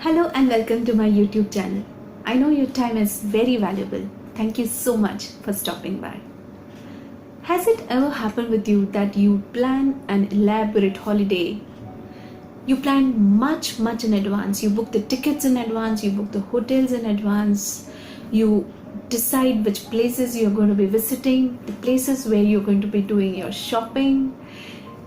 Hello and welcome to my YouTube channel. I know your time is very valuable. Thank you so much for stopping by. Has it ever happened with you that you plan an elaborate holiday? You plan much in advance. You book the tickets in advance, you book the hotels in advance, you decide which places you're going to be visiting, the places where you're going to be doing your shopping,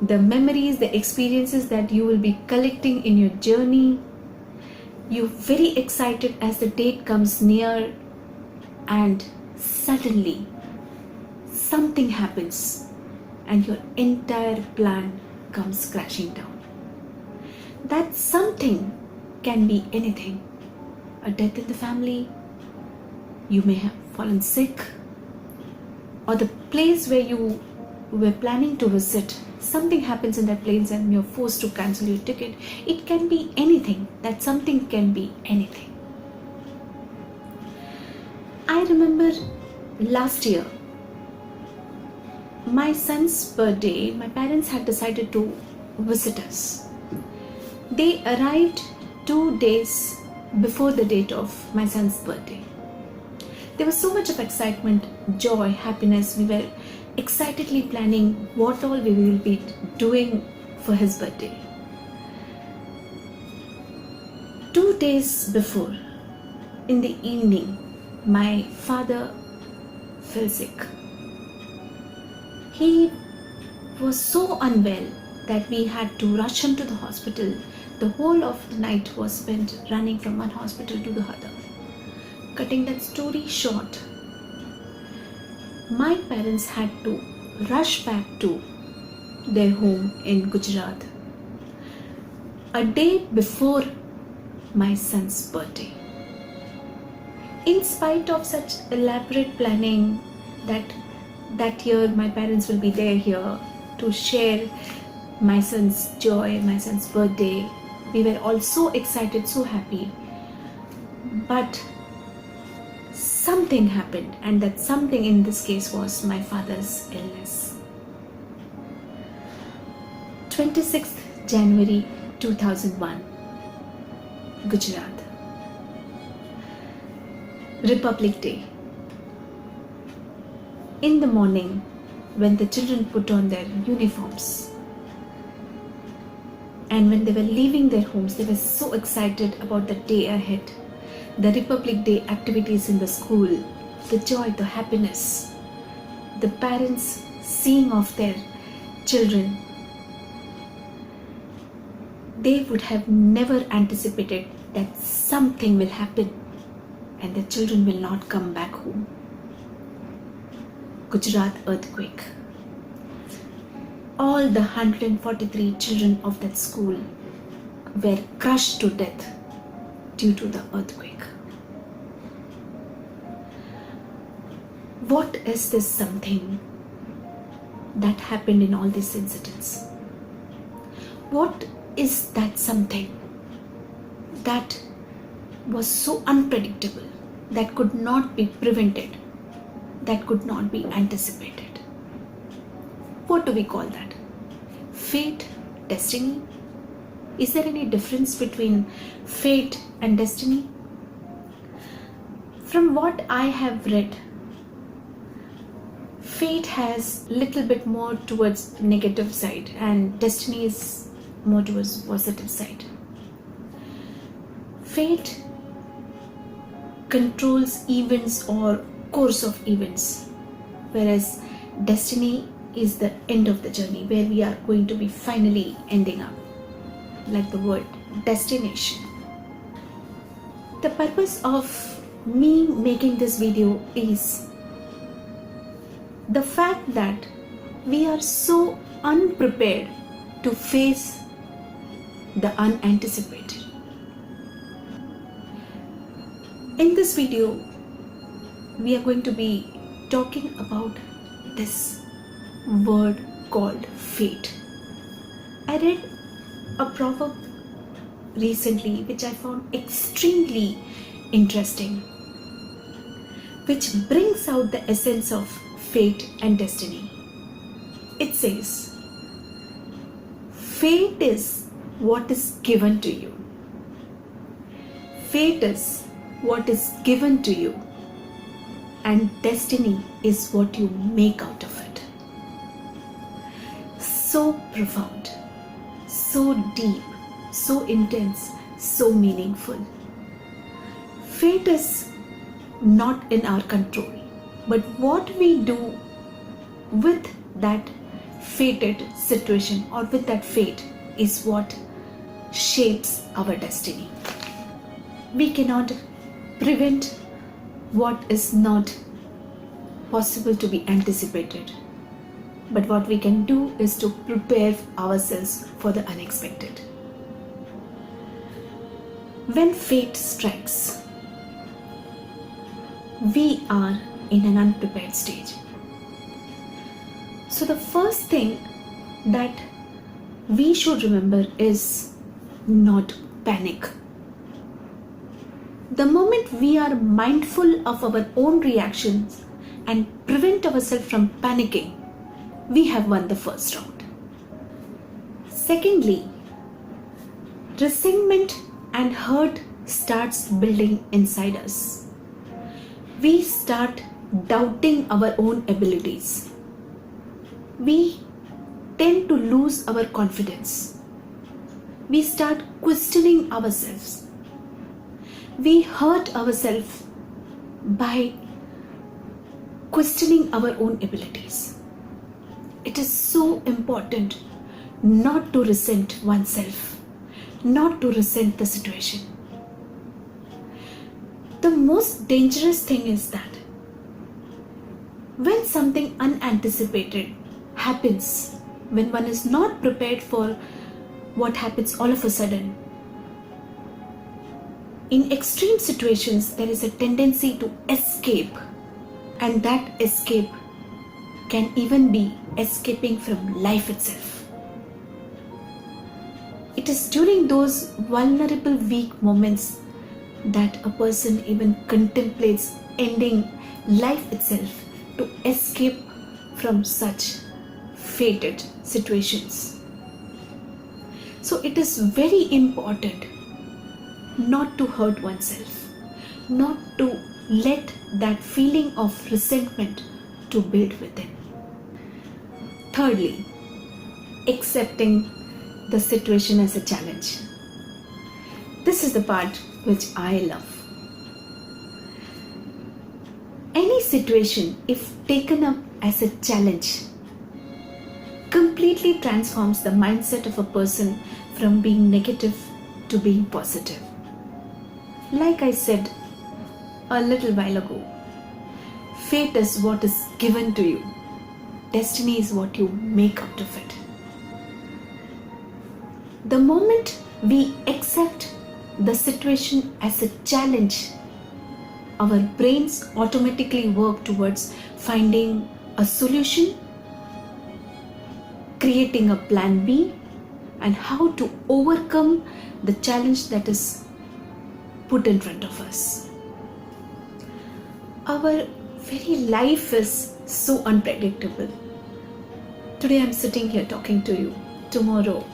the memories, the experiences that you will be collecting in your journey. You're very excited as the date comes near, and suddenly something happens and your entire plan comes crashing down. That something can be anything: a death in the family, you may have fallen sick, or the place where you were planning to visit, something happens in that place and you're forced to cancel your ticket. It can be anything. That something can be anything. I remember last year, my son's birthday, my parents had decided to visit us. They arrived 2 days before the date of my son's birthday. There was so much of excitement, joy, happiness. We were excitedly planning what all we will be doing for his birthday. 2 days before, in the evening, my father fell sick. He was so unwell that we had to rush him to the hospital. The whole of the night was spent running from one hospital to the other. Cutting that story short, my parents had to rush back to their home in Gujarat a day before my son's birthday. In spite of such elaborate planning that year my parents will be there here to share my son's joy, my son's birthday, we were all so excited, so happy. But something happened, and that something in this case was my father's illness. 26th January 2001, Gujarat. Republic Day. In the morning, when the children put on their uniforms and when they were leaving their homes, they were so excited about the day ahead. The Republic Day activities in the school, the joy, the happiness, the parents seeing of their children. They would have never anticipated that something will happen and the children will not come back home. Gujarat earthquake. All the 143 children of that school were crushed to death due to the earthquake. What is this something that happened in all these incidents? What is that something that was so unpredictable, that could not be prevented, that could not be anticipated? What do we call that? Fate? Destiny? Is there any difference between fate and destiny? From what I have read, fate has little bit more towards negative side and destiny is more towards positive side. Fate controls events or course of events, whereas destiny is the end of the journey where we are going to be finally ending up, like the word destination. The purpose of me making this video is the fact that we are so unprepared to face the unanticipated. In this video, we are going to be talking about this word called fate. I read a proverb recently which I found extremely interesting, which brings out the essence of fate and destiny. It says, fate is what is given to you, Fate is what is given to you, and destiny is what you make out of it. So profound, so deep, so intense, so meaningful. Fate is not in our control, but what we do with that fated situation or with that fate is what shapes our destiny. We cannot prevent what is not possible to be anticipated, but what we can do is to prepare ourselves for the unexpected. When fate strikes, we are in an unprepared stage. So the first thing that we should remember is not panic. The moment we are mindful of our own reactions and prevent ourselves from panicking, we have won the first round. Secondly, resentment and hurt starts building inside us. We start doubting our own abilities. We tend to lose our confidence. We start questioning ourselves. We hurt ourselves by questioning our own abilities. It is so important not to resent oneself, not to resent the situation. The most dangerous thing is that when something unanticipated happens, when one is not prepared for what happens all of a sudden, in extreme situations there is a tendency to escape, and that escape can even be escaping from life itself. It is during those vulnerable, weak moments that a person even contemplates ending life itself to escape from such fated situations. So it is very important not to hurt oneself, not to let that feeling of resentment to build within. Thirdly, accepting the situation as a challenge. This is the part which I love. Any situation, if taken up as a challenge, completely transforms the mindset of a person from being negative to being positive. Like I said a little while ago, fate is what is given to you. Destiny is what you make out of it. The moment we accept the situation as a challenge, our brains automatically work towards finding a solution, creating a plan B, and how to overcome the challenge that is put in front of us. Our very life is so unpredictable. Today I'm sitting here talking to you. Tomorrow,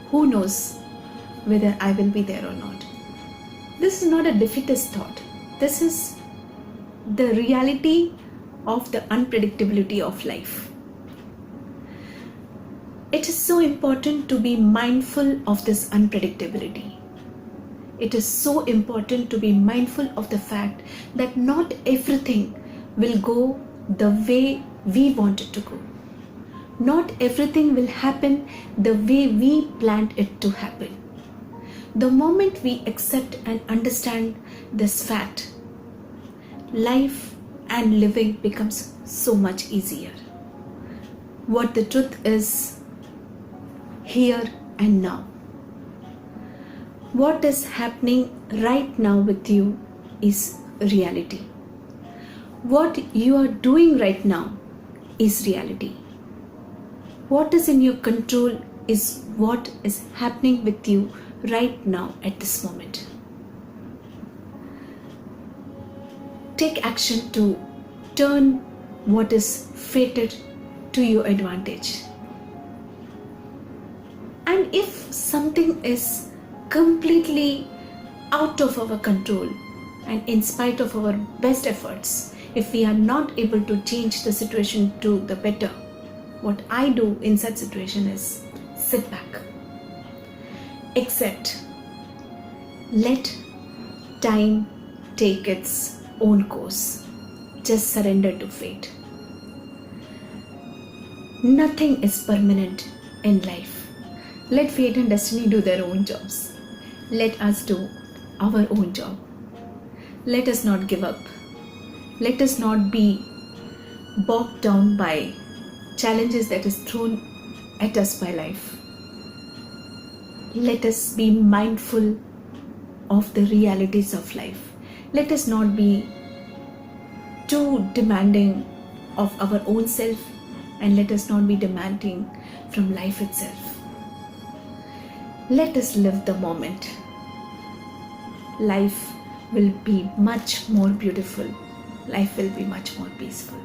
who knows whether I will be there or not. This is not a defeatist thought. This is the reality of the unpredictability of life. It is so important to be mindful of this unpredictability. It is so important to be mindful of the fact that not everything will go the way we want it to go. Not everything will happen the way we planned it to happen. The moment we accept and understand this fact, life and living becomes so much easier. What the truth is, here and now. What is happening right now with you is reality. What you are doing right now is reality. What is in your control is what is happening with you right now at this moment. Take action to turn what is fated to your advantage. And if something is completely out of our control, and in spite of our best efforts, if we are not able to change the situation to the better, what I do in such situation is sit back, accept, let time take its own course, just surrender to fate. Nothing is permanent in life. Let fate and destiny do their own jobs. Let us do our own job. Let us not give up. Let us not be bogged down by challenges that is thrown at us by life. Let us be mindful of the realities of life. Let us not be too demanding of our own self, and let us not be demanding from life itself. Let us live the moment. Life will be much more beautiful. Life will be much more peaceful.